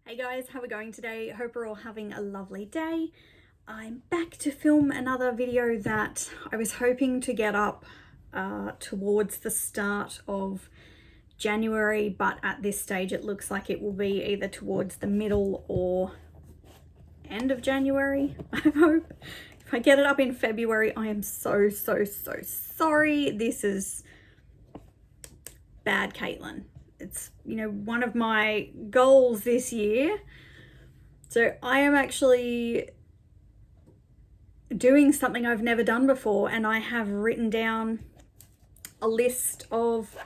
Hey guys, how are we going today? Hope we're all having a lovely day. I'm back to film another video that I was hoping to get up towards the start of January, but at this stage it looks like it will be either towards the middle or end of January, I hope. If I get it up in February, I am so sorry. This is bad, Caitlin. It's, one of my goals this year. So I am actually doing something I've never done before, and I have written down a list of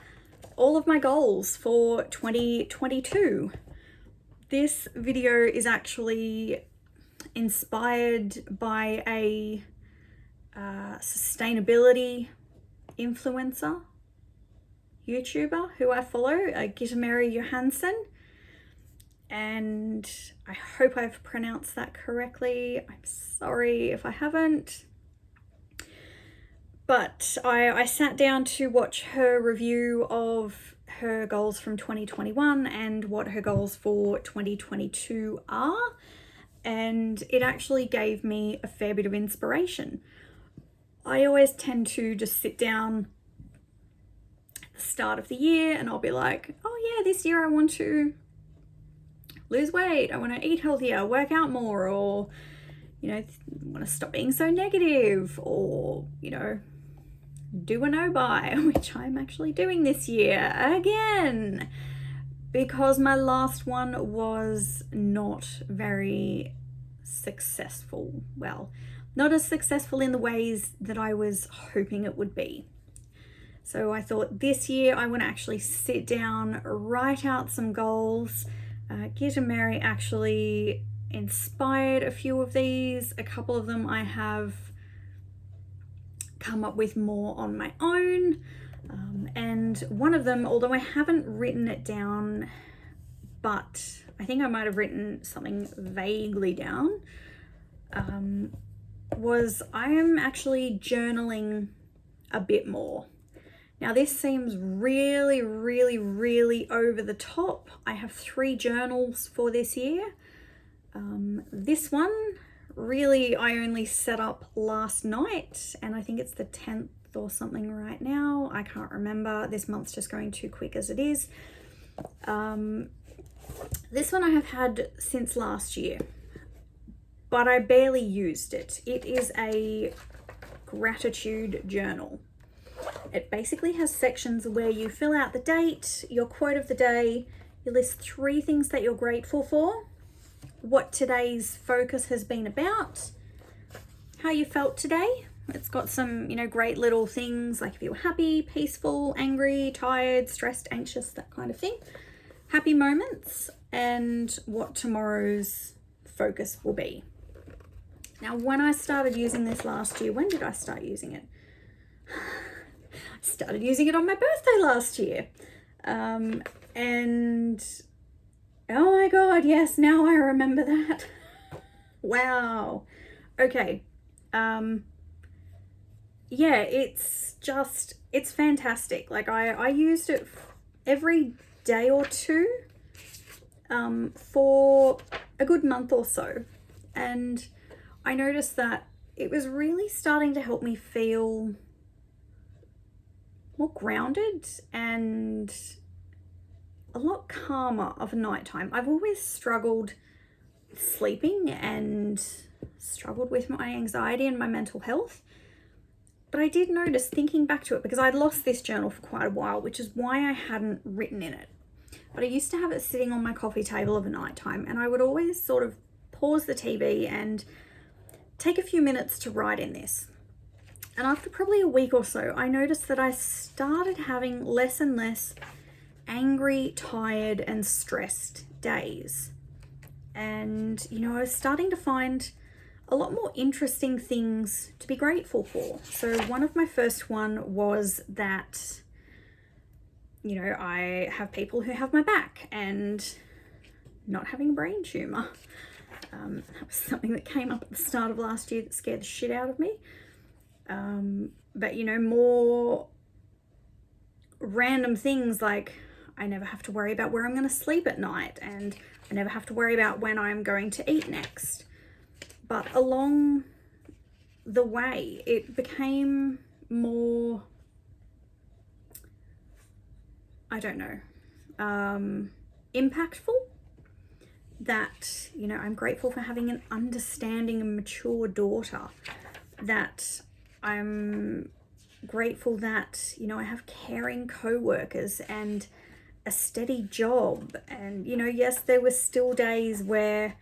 all of my goals for 2022. This video is actually inspired by a sustainability influencer YouTuber who I follow, Mary Johansson, and I hope I've pronounced that correctly. I'm sorry if I haven't, but I sat down to watch her review of her goals from 2021 and what her goals for 2022 are, and it actually gave me a fair bit of inspiration. I always tend to just sit down start of the year and I'll be like, oh yeah, this year I want to lose weight, I want to eat healthier, work out more, or want to stop being so negative, or do a no-buy, which I'm actually doing this year again because my last one was not very successful. Well, not as successful in the ways that I was hoping it would be. So I thought this year I want to actually sit down, write out some goals. Mary actually inspired a few of these. A couple of them I have come up with more on my own. And one of them, although I haven't written it down, but I think I might have written something vaguely down, was I am actually journaling a bit more. Now this seems really over the top. I have 3 journals for this year. This one, really, I only set up last night, and I think it's the 10th or something right now. I can't remember. This month's just going too quick as it is. This one I have had since last year, but I barely used it. It is a gratitude journal. It basically has sections where you fill out the date, your quote of the day, you list 3 things that you're grateful for, what today's focus has been about, how you felt today. It's got some, great little things like if you were happy, peaceful, angry, tired, stressed, anxious, that kind of thing. Happy moments, and what tomorrow's focus will be. Now, when I started using this last year, when did I start using it? Started using it on my birthday last year. And oh my God, yes, now I remember that. Wow. Okay. Yeah, it's fantastic. Like I used it every day or two for a good month or so. And I noticed that it was really starting to help me feel more grounded and a lot calmer of a nighttime. I've always struggled with sleeping and struggled with my anxiety and my mental health. But I did notice, thinking back to it, because I'd lost this journal for quite a while, which is why I hadn't written in it. But I used to have it sitting on my coffee table of a nighttime, and I would always sort of pause the TV and take a few minutes to write in this. And after probably a week or so, I noticed that I started having less and less angry, tired, and stressed days. And, I was starting to find a lot more interesting things to be grateful for. So one of my first one was that, I have people who have my back, and not having a brain tumor. That was something that came up at the start of last year that scared the shit out of me. But more random things like I never have to worry about where I'm going to sleep at night, and I never have to worry about when I'm going to eat next. But along the way, it became more, I don't know, impactful. That, you know, I'm grateful for having an understanding and mature daughter. That I'm grateful that, you know, I have caring co-workers and a steady job. And, you know, yes, there were still days where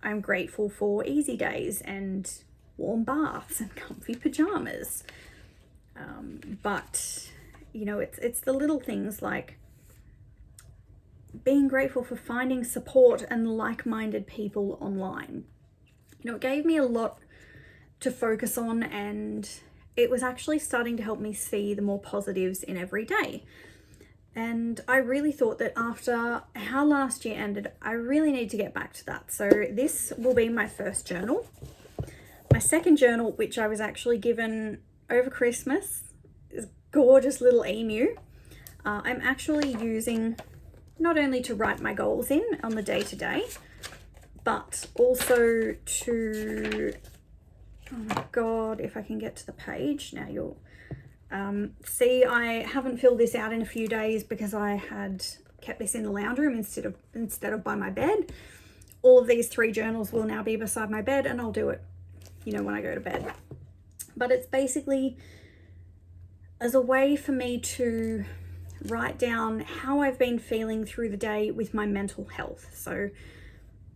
I'm grateful for easy days and warm baths and comfy pajamas. But, you know, it's the little things like being grateful for finding support and like-minded people online. You know, it gave me a lot to focus on, and it was actually starting to help me see the more positives in every day. And I really thought that after how last year ended, I really need to get back to that. So this will be my first journal. My second journal, which I was actually given over Christmas, is a gorgeous little emu. I'm actually using not only to write my goals in on the day-to-day, but also to, oh my God, if I can get to the page. Now you'll see I haven't filled this out in a few days because I had kept this in the lounge room instead of by my bed. All of these 3 journals will now be beside my bed, and I'll do it, you know, when I go to bed. But it's basically as a way for me to write down how I've been feeling through the day with my mental health. So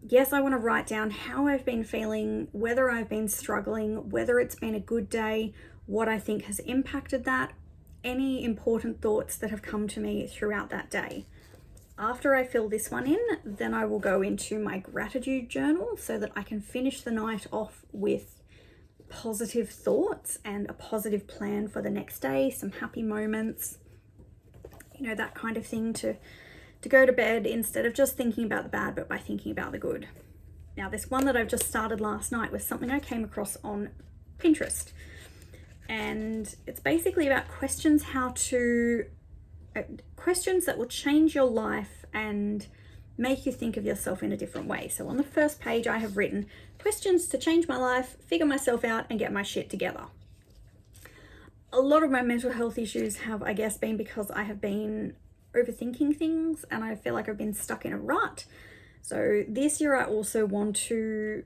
yes, I want to write down how I've been feeling, whether I've been struggling, whether it's been a good day, what I think has impacted that, any important thoughts that have come to me throughout that day. After I fill this one in, then I will go into my gratitude journal so that I can finish the night off with positive thoughts and a positive plan for the next day, some happy moments, you know, that kind of thing, to go to bed instead of just thinking about the bad, but by thinking about the good. Now, this one that I've just started last night was something I came across on Pinterest. And it's basically about questions that will change your life and make you think of yourself in a different way. So on the first page, I have written questions to change my life, figure myself out, and get my shit together. A lot of my mental health issues have, I guess, been because I have been overthinking things and I feel like I've been stuck in a rut. So this year I also want to,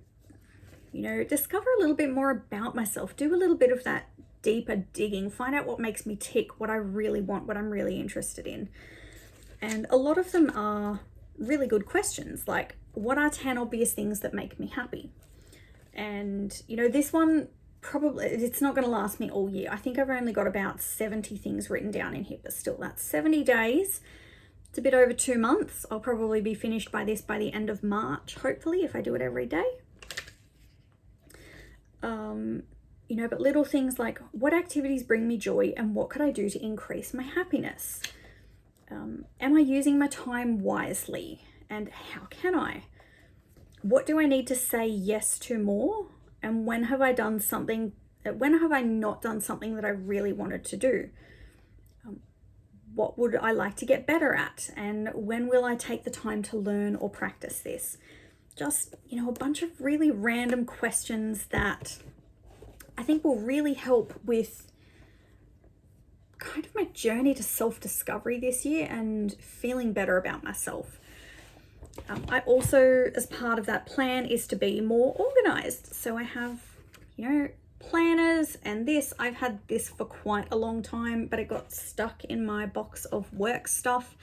you know, discover a little bit more about myself, do a little bit of that deeper digging, find out what makes me tick, what I really want, what I'm really interested in. And a lot of them are really good questions, like what are 10 obvious things that make me happy? And, you know, this one, probably it's not going to last me all year. I think I've only got about 70 things written down in here, but still, that's 70 days. It's a bit over 2 months. I'll probably be finished by the end of March, hopefully, if I do it every day. You know, but little things like what activities bring me joy and what could I do to increase my happiness? Am I using my time wisely, and how can I? What do I need to say yes to more? And when have I not done something that I really wanted to do? What would I like to get better at? And when will I take the time to learn or practice this? Just, you know, a bunch of really random questions that I think will really help with kind of my journey to self-discovery this year and feeling better about myself. I also, as part of that plan, is to be more organized. So I have, you know, planners and this. I've had this for quite a long time, but it got stuck in my box of work stuff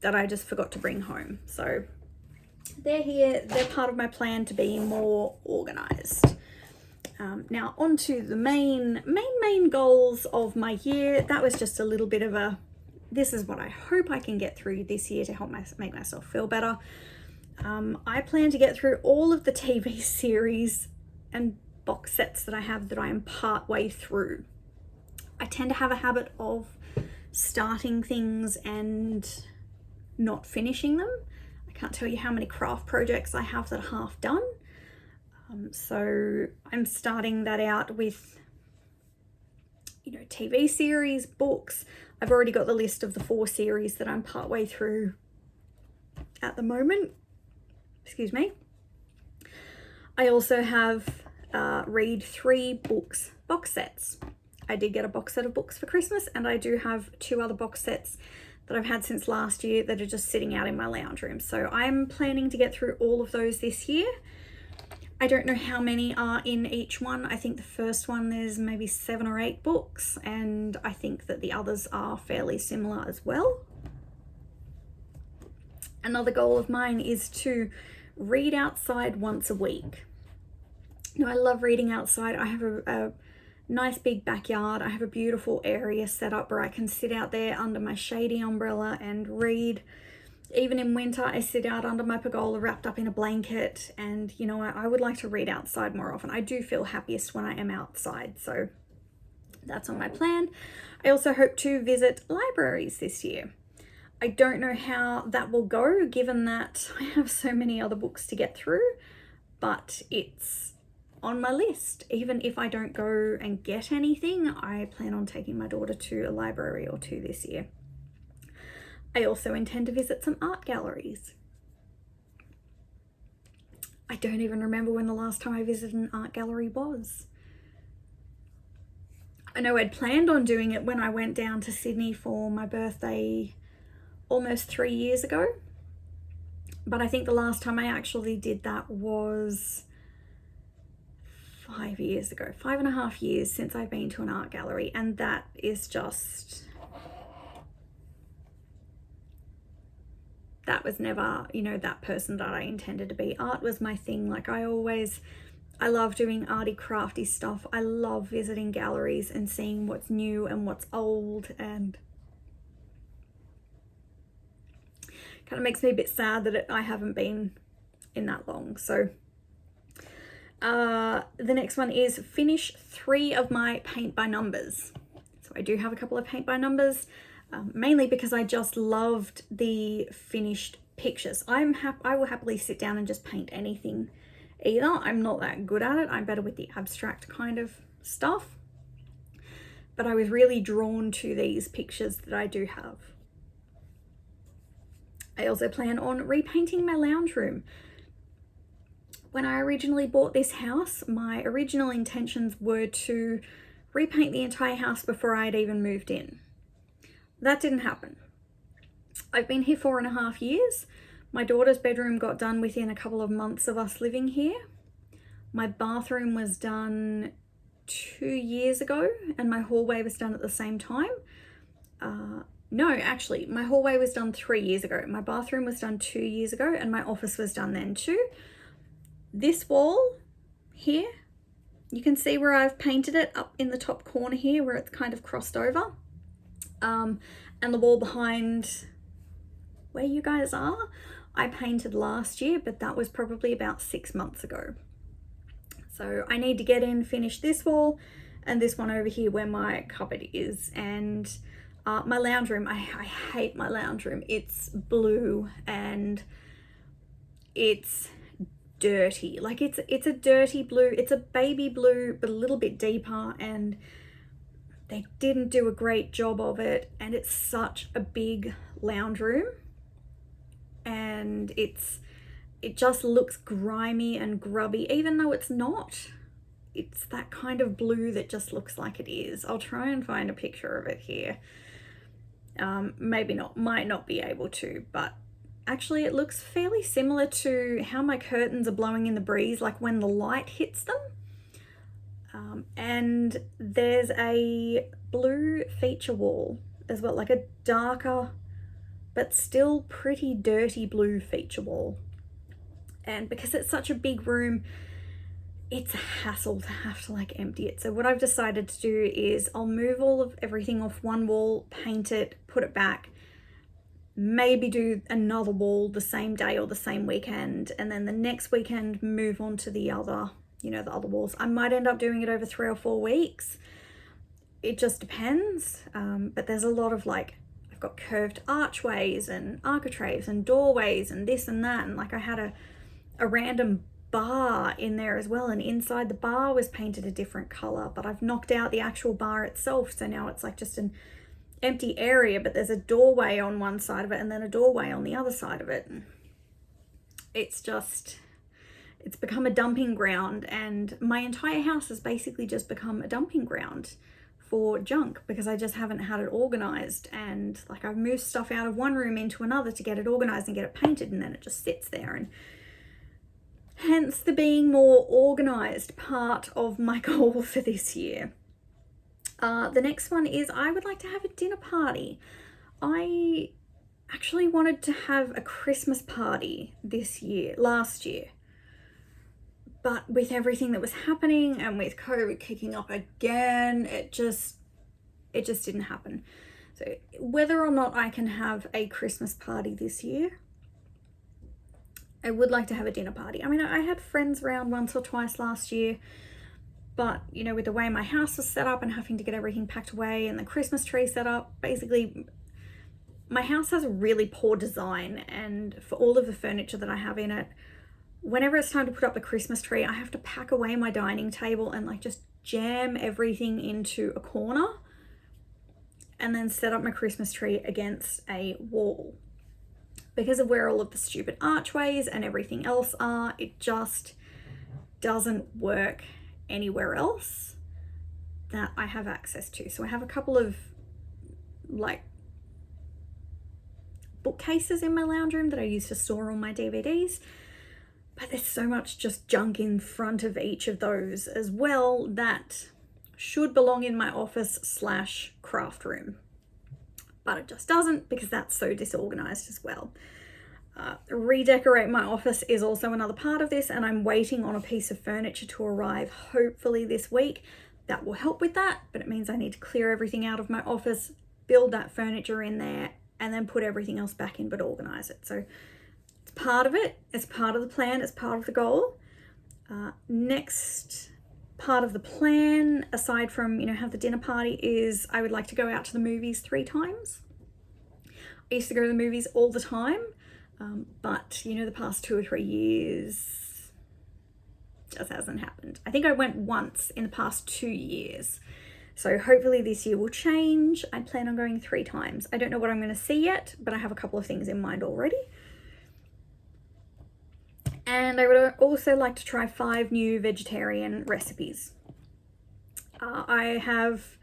that I just forgot to bring home. So they're here. They're part of my plan to be more organized. Now on to the main goals of my year. That was just a little bit of a, this is what I hope I can get through this year to help make myself feel better. I plan to get through all of the TV series and box sets that I have that I am part way through. I tend to have a habit of starting things and not finishing them. I can't tell you how many craft projects I have that are half done. So I'm starting that out with, you know, TV series, books. I've already got the list of the 4 series that I'm partway through at the moment. Excuse me. I also have read 3 books box sets. I did get a box set of books for Christmas, and I do have 2 other box sets that I've had since last year that are just sitting out in my lounge room. So I'm planning to get through all of those this year. I don't know how many are in each one. I think the first one there's maybe 7 or 8 books, and I think that the others are fairly similar as well. Another goal of mine is to read outside once a week. Now, I love reading outside. I have a nice big backyard. I have a beautiful area set up where I can sit out there under my shady umbrella and read. Even in winter, I sit out under my pergola wrapped up in a blanket, and you know, I would like to read outside more often. I do feel happiest when I am outside, so that's on my plan. I also hope to visit libraries this year. I don't know how that will go given that I have so many other books to get through, but it's on my list. Even if I don't go and get anything, I plan on taking my daughter to a library or 2 this year. I also intend to visit some art galleries. I don't even remember when the last time I visited an art gallery was. I know I'd planned on doing it when I went down to Sydney for my birthday almost 3 years ago, but I think the last time I actually did that was 5 years ago, 5.5 years since I've been to an art gallery, and that is just, that was never, you know, that person that I intended to be. Art was my thing. Like I love doing arty crafty stuff. I love visiting galleries and seeing what's new and what's old, and kind of makes me a bit sad that I haven't been in that long. So the next one is finish 3 of my paint by numbers. So I do have a couple of paint by numbers, mainly because I just loved the finished pictures. I will happily sit down and just paint anything either. I'm not that good at it. I'm better with the abstract kind of stuff. But I was really drawn to these pictures that I do have. I also plan on repainting my lounge room. When I originally bought this house, my original intentions were to repaint the entire house before I had even moved in. That didn't happen. I've been here 4.5 years. My daughter's bedroom got done within a couple of months of us living here. My bathroom was done 2 years ago, and my hallway was done at the same time. No, actually, my hallway was done 3 years ago. My bathroom was done 2 years ago, and my office was done then too. This wall here, you can see where I've painted it up in the top corner here where it's kind of crossed over. And the wall behind where you guys are, I painted last year, but that was probably about 6 months ago. So I need to get in, finish this wall and this one over here where my cupboard is. And my lounge room, I hate my lounge room. It's blue and it's dirty. Like it's a dirty blue. It's a baby blue, but a little bit deeper, and they didn't do a great job of it. And it's such a big lounge room, and it just looks grimy and grubby, even though it's not. It's that kind of blue that just looks like it is. I'll try and find a picture of it here. Maybe not, might not be able to, but actually it looks fairly similar to how my curtains are blowing in the breeze, like when the light hits them. And there's a blue feature wall as well, like a darker but still pretty dirty blue feature wall. And because it's such a big room, it's a hassle to have to like empty it. So what I've decided to do is I'll move all of everything off one wall, paint it, put it back, maybe do another wall the same day or the same weekend, and then the next weekend move on to the other, you know, the other walls. I might end up doing it over 3 or 4 weeks. It just depends. But there's a lot of like, I've got curved archways and architraves and doorways and this and that. And like I had a random bar in there as well, and inside the bar was painted a different color, but I've knocked out the actual bar itself, so now it's like just an empty area, but there's a doorway on one side of it and then a doorway on the other side of it. it's become a dumping ground, and my entire house has basically just become a dumping ground for junk because I just haven't had it organized. And like, I've moved stuff out of one room into another to get it organized and get it painted, and then it just sits there. And hence the being more organized part of my goal for this year. The next one is I would like to have a dinner party. I actually wanted to have a Christmas party last year. But with everything that was happening and with COVID kicking up again, it just didn't happen. So whether or not I can have a Christmas party this year, I would like to have a dinner party. I mean, I had friends around once or twice last year, but you know, with the way my house was set up and having to get everything packed away and the Christmas tree set up, basically my house has a really poor design, and for all of the furniture that I have in it, whenever it's time to put up the Christmas tree, I have to pack away my dining table and like just jam everything into a corner and then set up my Christmas tree against a wall. Because of where all of the stupid archways and everything else are, it just doesn't work anywhere else that I have access to. So I have a couple of like bookcases in my lounge room that I use to store all my DVDs. But there's so much just junk in front of each of those as well that should belong in my office/craft room. But it just doesn't because that's so disorganized as well. Redecorate my office is also another part of this, and I'm waiting on a piece of furniture to arrive hopefully this week. That will help with that, but it means I need to clear everything out of my office, build that furniture in there, and then put everything else back in but organize it. So part of it, it's part of the plan, it's part of the goal. Next part of the plan, aside from, you know, have the dinner party, is I would like to go out to the movies 3 times. I used to go to the movies all the time, but you know, the past 2 or 3 years just hasn't happened. I think I went once in the past 2 years. So hopefully this year will change. I plan on going 3 times. I don't know what I'm going to see yet, but I have a couple of things in mind already. And I would also like to try 5 new vegetarian recipes. I have,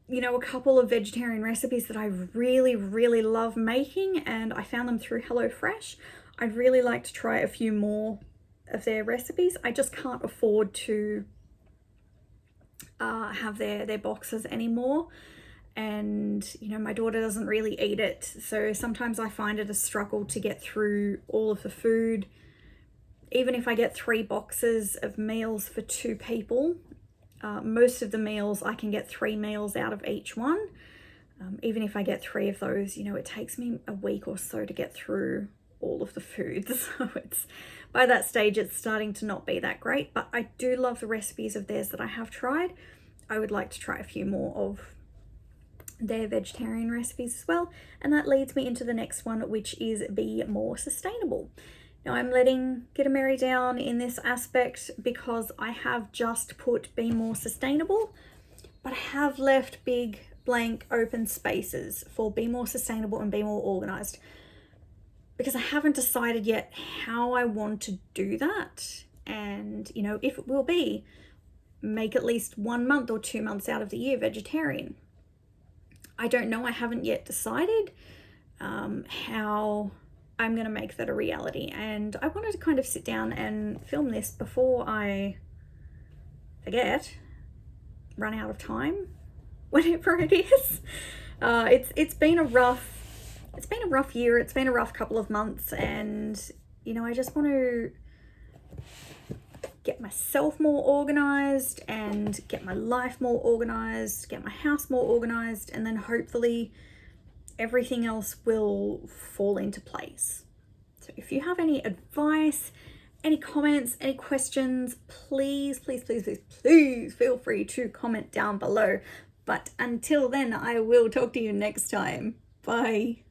you know, a couple of vegetarian recipes that I really, really love making, and I found them through HelloFresh. I'd really like to try a few more of their recipes. I just can't afford to have their boxes anymore. And you know, my daughter doesn't really eat it, so sometimes I find it a struggle to get through all of the food. Even if I get 3 boxes of meals for 2 people, most of the meals I can get 3 meals out of each one. Even if I get 3 of those, you know, it takes me a week or so to get through all of the food. So it's, by that stage, it's starting to not be that great, but I do love the recipes of theirs that I have tried. I would like to try a few more of their vegetarian recipes as well. And that leads me into the next one, which is be more sustainable. Now, I'm letting Get a Mary down in this aspect because I have just put be more sustainable, but I have left big blank open spaces for be more sustainable and be more organized, because I haven't decided yet how I want to do that. And you know, if it will be make at least 1 month or 2 months out of the year vegetarian. I don't know. I haven't yet decided how I'm going to make that a reality. And I wanted to kind of sit down and film this before I forget, run out of time, whatever it is. It's been a rough year. It's been a rough couple of months, and you know, I just want to get myself more organized and get my life more organized, get my house more organized, and then hopefully everything else will fall into place. So if you have any advice, any comments, any questions, please feel free to comment down below. But until then, I will talk to you next time. Bye.